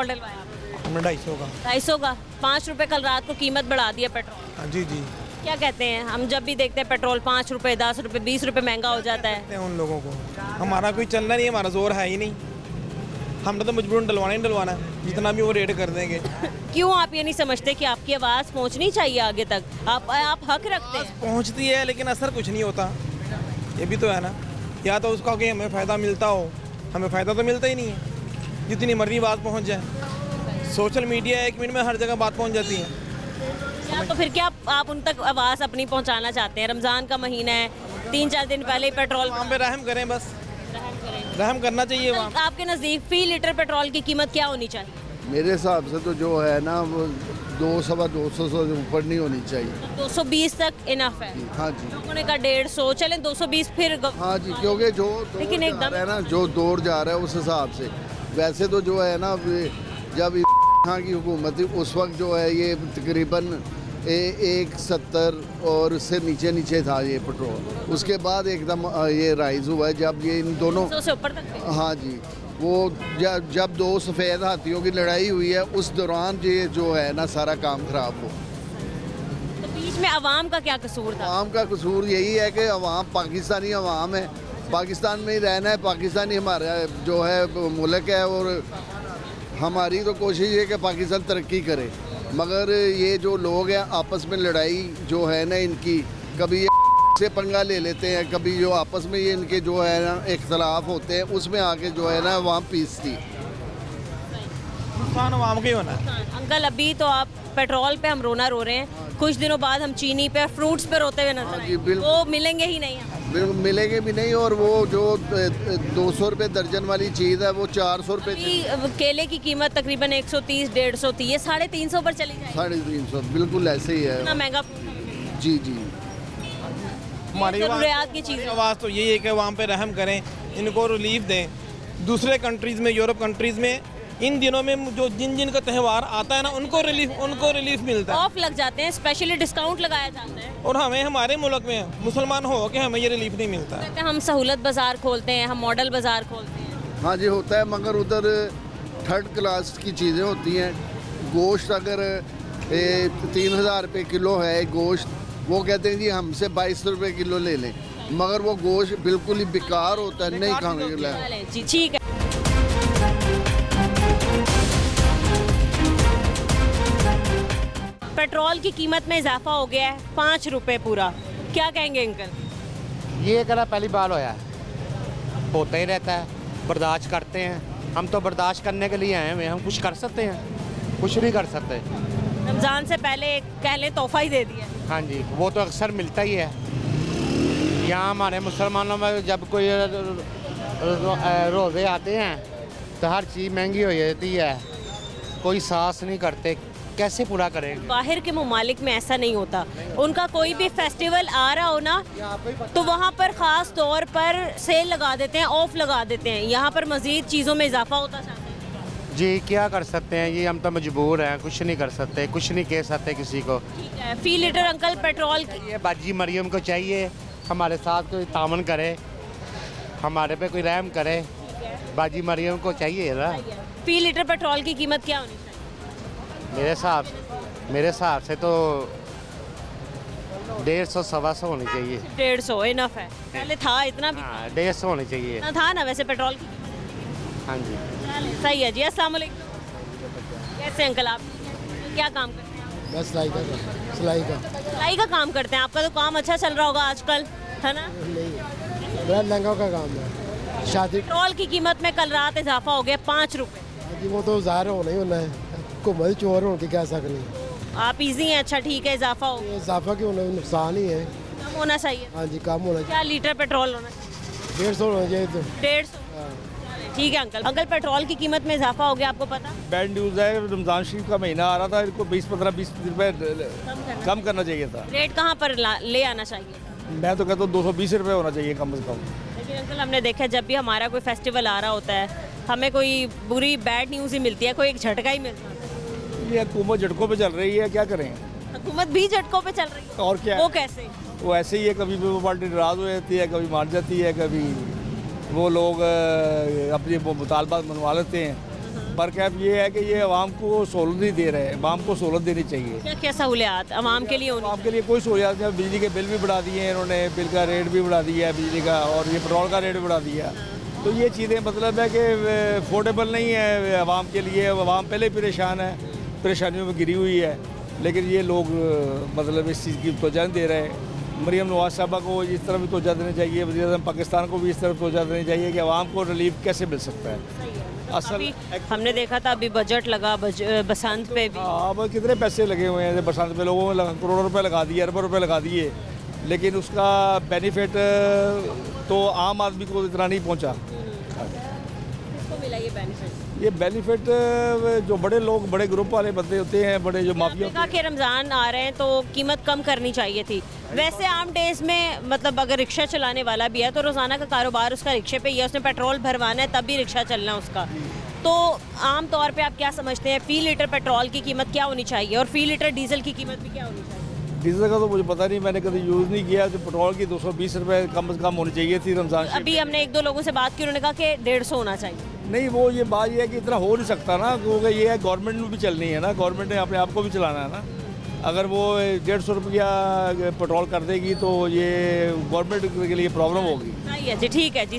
Petrol डलवाया आपने? हमने 250 का। 250 का। 5 रुपए कल रात को कीमत बढ़ा दी है पेट्रोल। हाँ जी जी। क्या कहते हैं, हम जब भी देखते हैं पेट्रोल 5 रुपए 10 रुपए 20 रुपए महंगा हो जाता है। कहते हैं उन लोगों को, हमारा कोई चलना नहीं है, हमारा जोर है ही नहीं, हमने तो मजबूरन डलवाना ही डलवाना है, जितना भी वो रेट कर देंगे। क्यों आप ये नहीं समझते कि आपकी आवाज़ पहुंचनी चाहिए आगे तक? आप हक रखते हैं। पहुंचती है लेकिन असर कुछ नहीं होता, ये भी तो है ना। या तो उसका कि हमें फ़ायदा मिलता हो, हमें फ़ायदा तो मिलता ही नहीं है, जितनी मर्जी बात पहुंच जाए। सोशल मीडिया 1 मिनट में हर जगह बात पहुंच जाती है। या तो फिर क्या आप उन तक आवाज़ अपनी पहुंचाना चाहते हैं? रमज़ान का महीना है, 3-4 दिन पहले ही पेट्रोल वहाँ पे रहम करें, बस रहम करना चाहिए वहाँ। आपके नज़दीक फी लीटर पेट्रोल की कीमत क्या होनी चाहिए? मेरे हिसाब से तो जो है ना वो 200-250 से ऊपर नहीं होनी चाहिए। 220 तक इनफ है। हाँ जी। लोगों ने कहा 150, चलें 220 फिर हाँ जी, क्योंकि जो लेकिन दौर एकदम जा रहा है ना, जो दौर जा रहा है उस हिसाब से। वैसे तो जो है ना, जब यहाँ की हुकूमत थी उस वक्त जो है ये तकरीबन 170 और उससे नीचे था ये पेट्रोल। उसके बाद एकदम ये राइज हुआ है जब ये इन दोनों 100 से ऊपर तक। हाँ जी, वो जब 2 सफ़ेद हाथियों की लड़ाई हुई है उस दौरान ये जो है ना सारा काम खराब हो। तो बीच में अवाम का क्या कसूर था? अवाम का कसूर यही है कि अवाम पाकिस्तानी अवाम है, पाकिस्तान में ही रहना है, पाकिस्तानी हमारा जो है मुल्क है और हमारी तो कोशिश है कि पाकिस्तान तरक्की करे। मगर ये जो लोग हैं आपस में लड़ाई जो है ना इनकी, कभी ये से पंगा ले लेते हैं, कभी जो आपस में ये इनके जो है ना इख्तलाफ होते हैं उसमें आके जो है ना वहाँ पीसती। नुकसान आवाम का ही होना है। अंकल अभी तो आप पेट्रोल पे हम रोना रो रहे हैं, कुछ दिनों बाद हम चीनी पे और फ्रूट्स पे रोते हुए नजर हाँ जी, आएंगे। बिल्कुल। वो मिलेंगे ही नहीं हमें। बिल्कुल मिलेंगे भी नहीं, और वो जो 200 रुपये दर्जन वाली चीज़ है वो 400 रुपये। अभी केले की कीमत तकरीबन 130-150 थी, ये 350 पर चली जाएगी। 350 बिल्कुल ऐसे ही इतना है। महंगा। जी जी। हमारी ज़रूरियात की चीज़ें। आवाज़ तो यही है कि वहाँ पे रहम करें, इनको रिलीफ दें। दूसरे कंट्रीज़ में, यूरोप कंट्रीज़ में इन दिनों में जो जिन का त्यौहार आता है ना उनको रिलीफ मिलता है, ऑफ लग जाते हैं, स्पेशली डिस्काउंट लगाया जाता है। और हमें हमारे मुल्क में मुसलमान हो के हमें ये रिलीफ नहीं मिलता है। कहते हैं हम सहूलत बाजार खोलते हैं, हम मॉडल बाजार खोलते हैं। हाँ जी होता है, मगर उधर 3rd क्लास की चीज़ें होती हैं। गोश्त अगर 3000 रुपये किलो है गोश्त, वो कहते हैं जी हमसे 22 रुपये किलो ले लें, मगर वो गोश्त बिल्कुल ही बेकार होता है, नहीं खाने के लिए। चलें जी, ठीक है। पेट्रोल की कीमत में इजाफा हो गया है 5 रुपए पूरा, क्या कहेंगे अंकल? ये कहना पहली बार होया है, होता ही रहता है, बर्दाश्त करते हैं। हम तो बर्दाश्त करने के लिए आए हुए हैं, हम कुछ कर सकते हैं? कुछ नहीं कर सकते। रमज़ान से पहले कह लें तोहफा ही दे दिया। हाँ जी, वो तो अक्सर मिलता ही है। यहाँ हमारे मुसलमानों में जब कोई रोज़े आते हैं तो हर चीज़ महंगी हो जाती है, कोई सास नहीं करते, कैसे पूरा करेंगे? बाहर के ममालिक में ऐसा नहीं होता, उनका कोई भी फेस्टिवल आ रहा हो ना तो वहाँ पर ख़ास तौर पर सेल लगा देते हैं, ऑफ लगा देते हैं। यहाँ पर मज़ीद चीज़ों में इजाफा होता जाता है। जी क्या कर सकते हैं, ये हम तो मजबूर हैं, कुछ नहीं कर सकते, कुछ नहीं कह सकते किसी को। ठीक है, फी लीटर अंकल पेट्रोल की ये बाजी मरियम को चाहिए हमारे साथ कोई तामन करे, हमारे पे कोई रहम करे, बाजी मरियम को चाहिए ना। फी लीटर पेट्रोल की कीमत क्या होनी चाहिए? मेरे हिसाब से तो 150-125 होनी चाहिए। 150 इनफ है, पहले था इतना भी? हाँ 150 होनी चाहिए। इतना था ना वैसे पेट्रोल की कीमत। हाँ जी। सही है जी। अस्सलाम वालेकुम। कैसे अंकल आप क्या काम करते हैं आप? बस सिलाई का सिलाई का काम करते हैं, आपका तो काम अच्छा चल रहा होगा आजकल, है ना? नहीं, मेरा लहंगा का काम है, शादी। पेट्रोल की कीमत में कल रात इजाफा हो गया 5 रुपए। जी वो तो ज़ाहिर होना ही होना है, हुकूमत चोर होने की क्या सकनी। आप इजी हैं, अच्छा ठीक है, इजाफा हो ये इजाफा क्यों होना, नुकसान ही है। कम होना चाहिए। हाँ जी कम होना क्या लीटर पेट्रोल होना चाहिए? चाहिए, 150 होना चाहिए तो। 150। ठीक है अंकल। अंकल पेट्रोल की कीमत में इजाफा हो गया, आपको पता? बैड न्यूज़ है, रमज़ान शरीफ का महीना आ रहा था, इनको 20-15-20 रुपये कम करना चाहिए था। रेट कहाँ पर ले आना चाहिए? मैं तो कहता हूँ 220 रुपये होना चाहिए कम से कम। लेकिन अंकल हमने देखा जब भी हमारा कोई फेस्टिवल आ रहा होता है हमें कोई बुरी बैड न्यूज़ ही मिलती है, कोई एक झटका ही मिलता है। ये हुकूमत झटकों पे चल रही है, क्या करें? हुकूमत भी झटकों पे चल रही है। और क्या? वो कैसे? वो ऐसे ही है, कभी वो पार्टी नाराज़ हो जाती है, कभी मान जाती है, कभी वो लोग अपनी मुतालबात मनवा लेते हैं, पर कैप ये है कि ये आवाम को सहूलत नहीं दे रहे हैं, आवाम को सहूलत देनी चाहिए। क्या क्या सहूलियात आवाम के लिए होनी आवाम के लिए कोई सहूलियात नहीं, बिजली के बिल भी बढ़ा दिए हैं इन्होंने, बिल का रेट भी बढ़ा दिया है बिजली का, और ये पेट्रोल का रेट भी बढ़ा दिया। तो ये चीज़ें मतलब है कि अफोर्डेबल नहीं है आवाम के लिए। आवाम पहले ही परेशान है, परेशानियों में घिरी हुई है, लेकिन ये लोग मतलब इस चीज़ की तवज्जो नहीं दे रहे हैं। मरीम नवाज साहबा को इस तरफ भी तवज्जो देनी चाहिए, वज़ीर-ए-आज़म पाकिस्तान को भी इस तरफ तवज्जो देनी चाहिए कि आवाम को रिलीफ कैसे मिल सकता है। असल अभी हमने देखा था अभी बजट लगा बसंत पे भी। अब कितने पैसे लगे हुए हैं बरसात पे, लोगों ने करोड़ों रुपए लगा दिए, अरबों रुपए लगा दिए, लेकिन उसका बेनिफिट तो आम आदमी को इतना नहीं पहुंचा। किसको मिला ये बेनिफिट? ये बेनिफिट जो बड़े लोग, बड़े ग्रुप वाले बंदे होते हैं, बड़े जो माफिया आपने कहा कि रमज़ान आ रहे हैं तो कीमत कम करनी चाहिए थी। वैसे आम डेज में मतलब अगर रिक्शा चलाने वाला भी है तो रोज़ाना का कारोबार उसका रिक्शे पे ही है, उसने पेट्रोल भरवाना है तब भी रिक्शा चलना उसका। तो आम तौर पे आप क्या समझते हैं फ़ी लीटर पेट्रोल की कीमत क्या होनी चाहिए और फ़ी लीटर डीजल की कीमत भी क्या होनी चाहिए? डीजल का तो मुझे पता नहीं, मैंने कभी यूज़ नहीं किया। जो पेट्रोल की 220 रुपये कम से कम होनी चाहिए थी रमज़ान शरीफ। अभी हमने एक दो लोगों से बात की, उन्होंने कहा कि 150 होना चाहिए। नहीं, वो ये बात ये है कि इतना हो नहीं सकता ना, क्योंकि ये है गवर्नमेंट में भी चलनी है ना, गवर्नमेंट ने अपने आप को भी चलाना है ना। अगर वो 150 रुपया पेट्रोल कर देगी तो ये गवर्नमेंट के लिए प्रॉब्लम होगी। सही है जी, ठीक है जी।